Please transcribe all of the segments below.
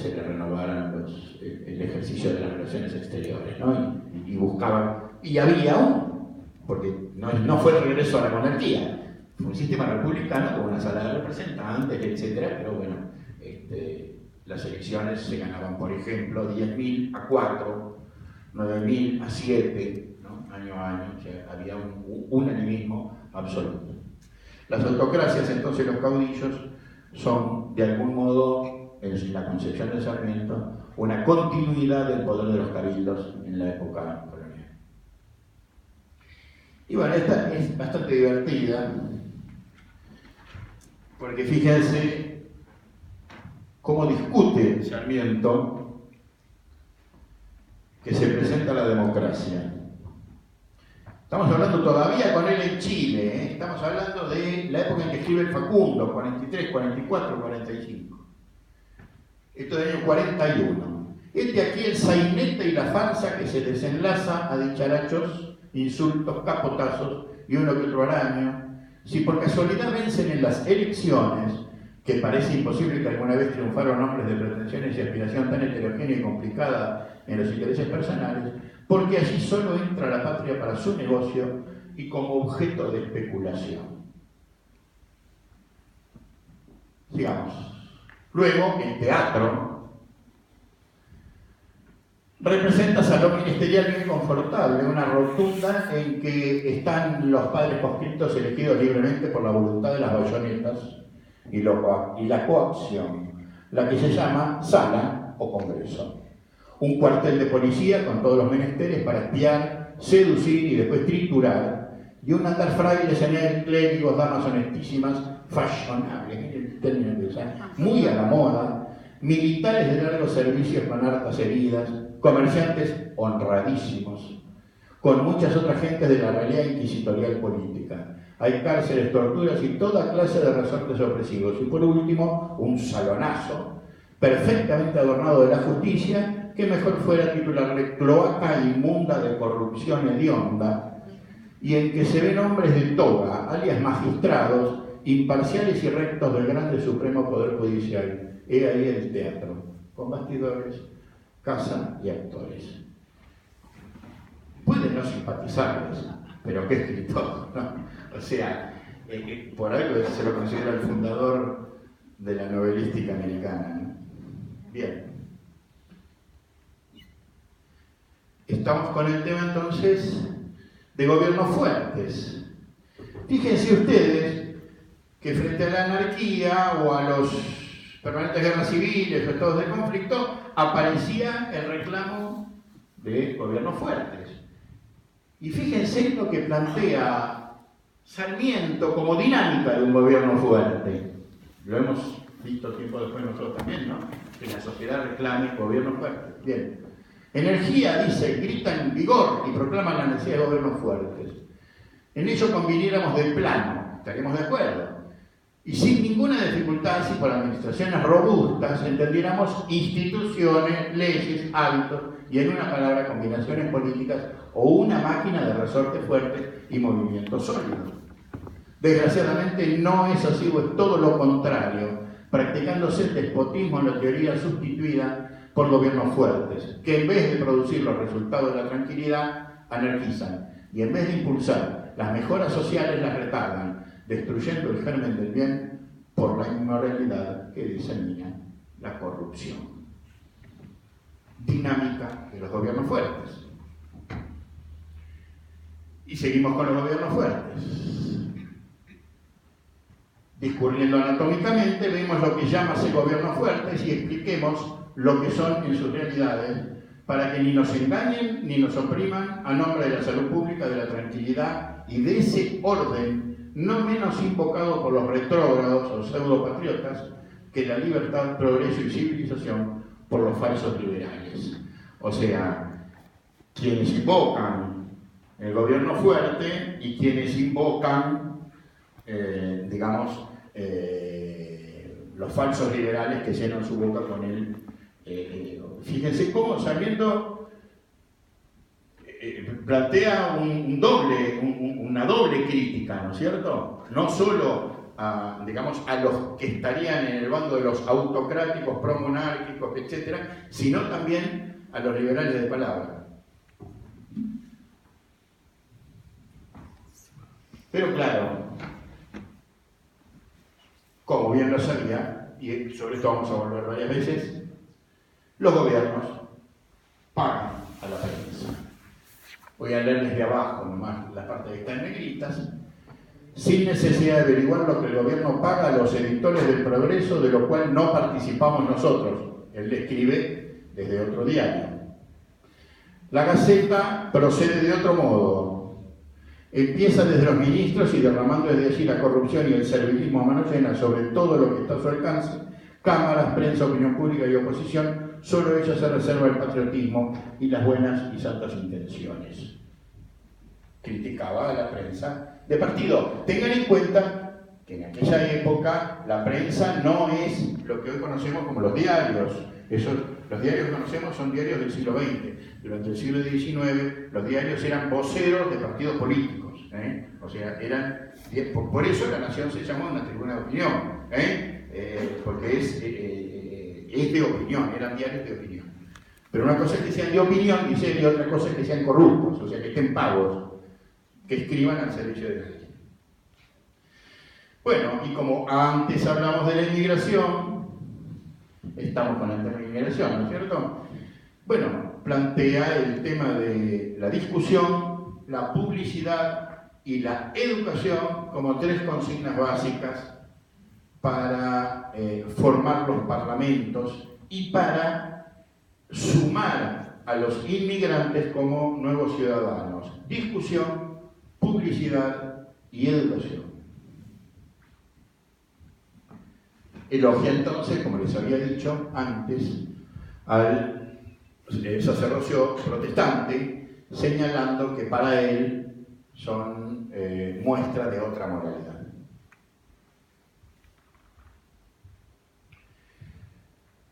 se le renovaran el ejercicio de las relaciones exteriores, ¿no? Y buscaban, y había porque no fue el regreso a la monarquía, fue un sistema republicano con una sala de representantes, etcétera, pero bueno, las elecciones se ganaban, por ejemplo, 10.000 a 4, 9.000 a 7, ¿no? Año a año, o sea, había un unanimismo absoluto. Las autocracias, entonces, los caudillos, son, de algún modo, en la concepción de Sarmiento, una continuidad del poder de los cabildos en la época colonial. Y bueno, esta es bastante divertida, porque fíjense cómo discute Sarmiento que se presenta la democracia. Estamos hablando todavía con él en Chile, ¿eh? Estamos hablando de la época en que escribe el Facundo, 43, 44, 45. Esto es del año 41. Aquí el sainete y la farsa que se desenlaza a dicharachos, insultos, capotazos y uno que otro araño. Si por casualidad vencen en las elecciones, que parece imposible que alguna vez triunfaron hombres de pretensiones y aspiración tan heterogénea y complicada en los intereses personales, porque allí solo entra la patria para su negocio y como objeto de especulación. Sigamos. Luego, el teatro representa salón ministerial bien confortable, una rotunda en que están los padres conscriptos elegidos libremente por la voluntad de las bayonetas y la coacción, la que se llama sala o congreso. Un cuartel de policía con todos los menesteres para espiar, seducir y después triturar, y un andar frailes en él, clérigos, damas honestísimas, fashionables, el término que usan, muy a la moda, militares de largos servicios con hartas heridas, comerciantes honradísimos, con muchas otras gentes de la realidad inquisitorial política. Hay cárceles, torturas y toda clase de resortes opresivos. Y por último, un salonazo perfectamente adornado de la justicia, que mejor fuera titularle cloaca inmunda de corrupción hedionda, y en que se ven hombres de toga, alias magistrados, imparciales y rectos del grande supremo poder judicial. He ahí el teatro, con bastidores, casa y actores. Pueden no simpatizarles, pero qué escritor, ¿no? O sea, por algo se lo considera el fundador de la novelística americana, ¿no? Bien. Estamos con el tema entonces de gobiernos fuertes. Fíjense ustedes que frente a la anarquía o a los permanentes guerras civiles o estados de conflicto aparecía el reclamo de gobiernos fuertes. Y fíjense lo que plantea Sarmiento como dinámica de un gobierno fuerte. Lo hemos visto tiempo después nosotros también, ¿no? Que la sociedad reclame gobiernos fuertes. Bien. Energía, dice, grita en vigor y proclama la necesidad de gobiernos fuertes. En ello conviniéramos de plano, estaríamos de acuerdo. Y sin ninguna dificultad, si por administraciones robustas entendiéramos instituciones, leyes, hábitos y, en una palabra, combinaciones políticas o una máquina de resortes fuertes y movimientos sólidos. Desgraciadamente no es así, o es todo lo contrario, practicándose el despotismo en la teoría sustituida por gobiernos fuertes, que en vez de producir los resultados de la tranquilidad, anarquizan, y en vez de impulsar las mejoras sociales, las retardan, destruyendo el germen del bien por la inmoralidad que disemina la corrupción. Dinámica de los gobiernos fuertes. Y seguimos con los gobiernos fuertes. Discurriendo anatómicamente, vemos lo que llámase gobiernos fuertes y expliquemos lo que son en sus realidades, para que ni nos engañen ni nos opriman a nombre de la salud pública, de la tranquilidad y de ese orden no menos invocado por los retrógrados o pseudopatriotas que la libertad, progreso y civilización por los falsos liberales. O sea, quienes invocan el gobierno fuerte y quienes invocan, los falsos liberales que llenan su boca con él. Fíjense cómo Sarmiento plantea una doble crítica, ¿no es cierto? No solo digamos, a los que estarían en el bando de los autocráticos, promonárquicos, etc., sino también a los liberales de palabra. Pero claro, como bien lo sabía, y sobre esto vamos a volver varias veces, los gobiernos pagan a la prensa. Voy a leer desde abajo nomás la parte que está en negritas. Sin necesidad de averiguar lo que el gobierno paga a los editores del Progreso, de lo cual no participamos nosotros. Él le escribe desde otro diario. La Gaceta procede de otro modo. Empieza desde los ministros y derramando desde allí la corrupción y el servilismo a mano llena sobre todo lo que está a su alcance, cámaras, prensa, opinión pública y oposición, solo ella se reserva el patriotismo y las buenas y santas intenciones. Criticaba a la prensa de partido. Tengan en cuenta que en aquella época la prensa no es lo que hoy conocemos como los diarios. Los diarios que conocemos son diarios del siglo XX. Durante el siglo XIX los diarios eran voceros de partidos políticos. O sea, por eso La Nación se llamó una tribuna de opinión. Porque es de opinión, eran diarios de opinión. Pero una cosa es que sean de opinión y otra cosa es que sean corruptos, o sea, que estén pagos, que escriban al servicio de la ley. Bueno, y como antes hablamos de la inmigración, estamos con el tema de inmigración, ¿no es cierto? Bueno, plantea el tema de la discusión, la publicidad y la educación como tres consignas básicas para formar los parlamentos y para sumar a los inmigrantes como nuevos ciudadanos. Discusión, publicidad y educación. Elogia entonces, como les había dicho antes, al sacerdocio protestante, señalando que para él son muestra de otra moralidad.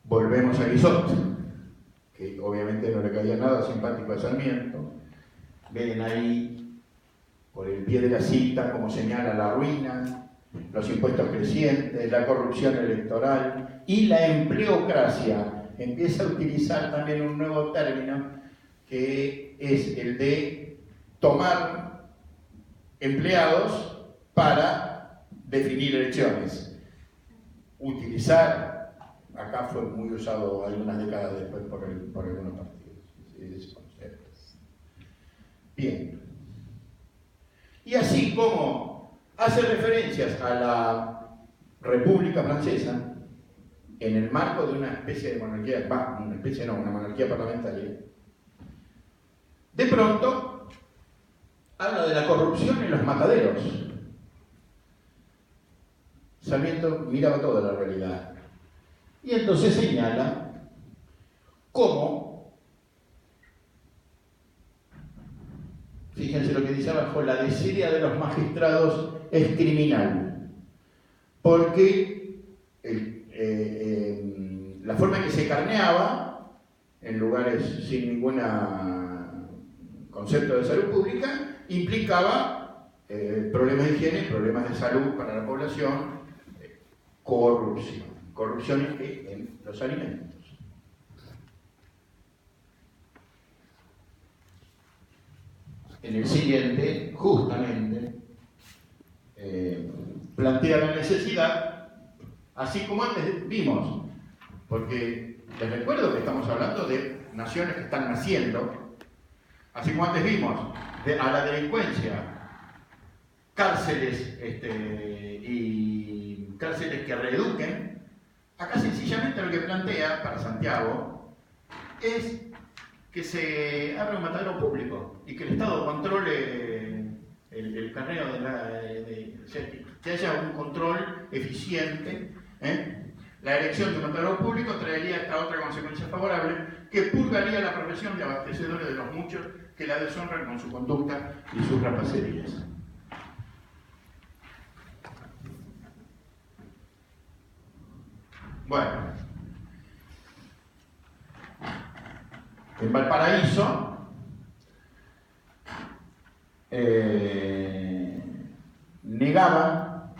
Volvemos a Guizot, que obviamente no le caía nada simpático a Sarmiento. Ven ahí, por el pie de la cita, como señala la ruina, los impuestos crecientes, la corrupción electoral y la empleocracia. Empieza a utilizar también un nuevo término que es el de tomar empleados para definir elecciones. Utilizar, acá fue muy usado algunas décadas después por algunos partidos, ese concepto. Bien. Y así como hace referencias a la República Francesa, en el marco de una especie de monarquía, una monarquía parlamentaria, de pronto habla de la corrupción en los mataderos. Sarmiento miraba toda la realidad. Y entonces señala cómo, fíjense lo que dice abajo, la desidia de los magistrados es criminal, porque la forma en que se carneaba en lugares sin ningún concepto de salud pública implicaba problemas de higiene, problemas de salud para la población, corrupción en los alimentos. En el siguiente, justamente, plantea la necesidad, así como antes vimos, porque les recuerdo que estamos hablando de naciones que están naciendo, así como antes vimos, a la delincuencia, cárceles y cárceles que reeduquen. Acá sencillamente lo que plantea para Santiago es que se abra un matadero público y que el Estado controle el carneo que haya un control eficiente. La elección de un matadero público traería esta otra consecuencia favorable, que purgaría la profesión de abastecedores de los muchos que la deshonran con su conducta y sus rapacerías. Bueno, en Valparaíso negaba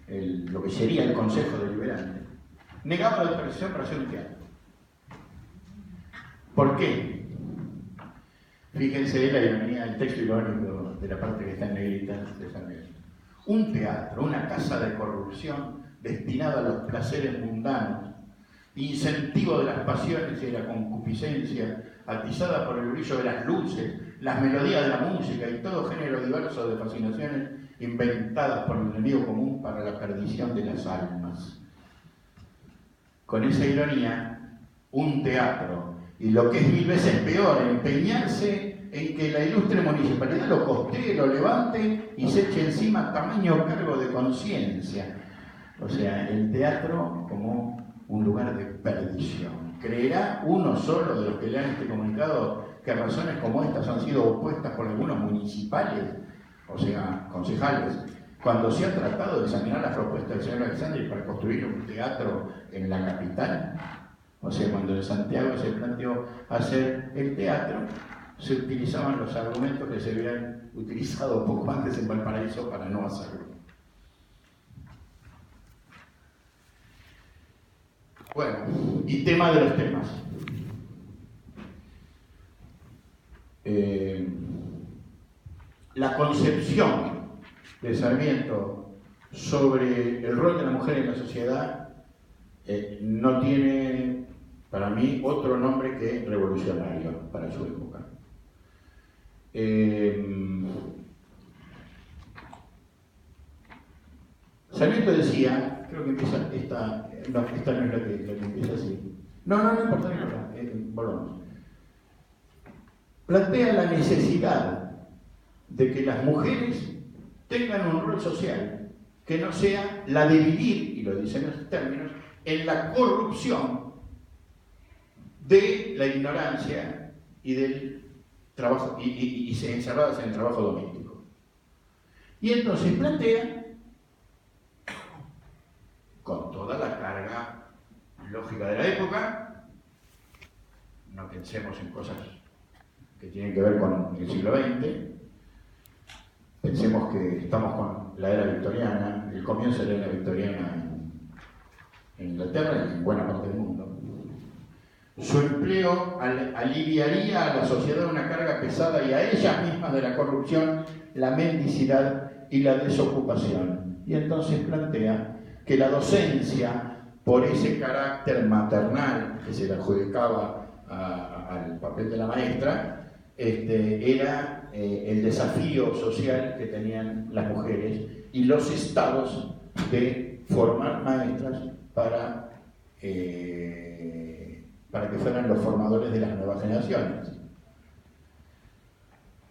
lo que sería el Consejo Deliberante, negaba la autorización para hacer un teatro. ¿Por qué? Fíjense la ironía del texto irónico de la parte que está en negrita de San Miguel. Un teatro, una casa de corrupción destinada a los placeres mundanos, incentivo de las pasiones y de la concupiscencia, atizada por el brillo de las luces, las melodías de la música y todo género diverso de fascinaciones inventadas por el enemigo común para la perdición de las almas. Con esa ironía, un teatro, y lo que es 1000 veces peor, empeñarse en que la ilustre municipalidad lo costee, lo levante y se eche encima tamaño cargo de conciencia. O sea, el teatro como un lugar de perdición. ¿Creerá uno solo de los que lean este comunicado que razones como estas han sido opuestas por algunos municipales, o sea, concejales, cuando se ha tratado de examinar las propuestas del señor Alexandri para construir un teatro en la capital? O sea, cuando en Santiago se planteó hacer el teatro, se utilizaban los argumentos que se habían utilizado poco antes en Valparaíso para no hacerlo. Bueno, y tema de los temas. La concepción de Sarmiento sobre el rol de la mujer en la sociedad no tiene, para mí, otro nombre que revolucionario para su época. Sarmiento decía, creo que empieza esta no es la que empieza así. No importa, volvamos. Plantea la necesidad de que las mujeres tengan un rol social que no sea la de vivir, y lo dicen en esos términos, en la corrupción de la ignorancia y del trabajo, y se encerradas en el trabajo doméstico. Y entonces plantea, con toda la carga lógica de la época, no pensemos en cosas que tienen que ver con el siglo XX, pensemos que estamos con la era victoriana, el comienzo de la era victoriana en Inglaterra y en buena parte del mundo. Su empleo aliviaría a la sociedad una carga pesada y a ellas mismas de la corrupción, la mendicidad y la desocupación. Y entonces plantea que la docencia, por ese carácter maternal que se le adjudicaba al papel de la maestra, era el desafío social que tenían las mujeres y los estados de formar maestras para que fueran los formadores de las nuevas generaciones.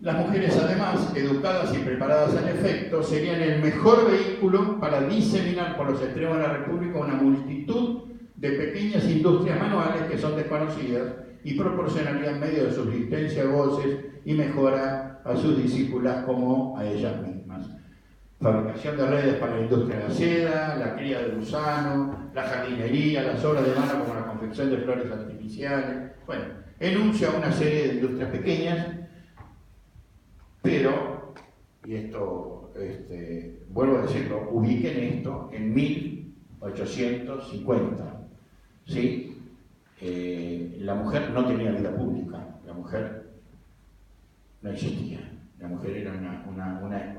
Las mujeres, además, educadas y preparadas al efecto, serían el mejor vehículo para diseminar por los extremos de la República una multitud de pequeñas industrias manuales que son desconocidas y proporcionarían medio de subsistencia, goces y mejora a sus discípulas como a ellas mismas. Fabricación de redes para la industria de la seda, la cría de gusano, la jardinería, las obras de mano como la confección de flores artificiales. Bueno, enuncia una serie de industrias pequeñas, pero, y esto vuelvo a decirlo, ubiquen esto en 1850, ¿sí? La mujer no tenía vida pública, la mujer no existía, la mujer era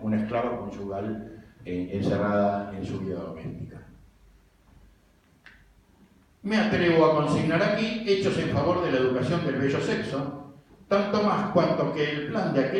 una esclava conyugal encerrada en su vida doméstica. Me atrevo a consignar aquí hechos en favor de la educación del bello sexo, tanto más cuanto que el plan de aquel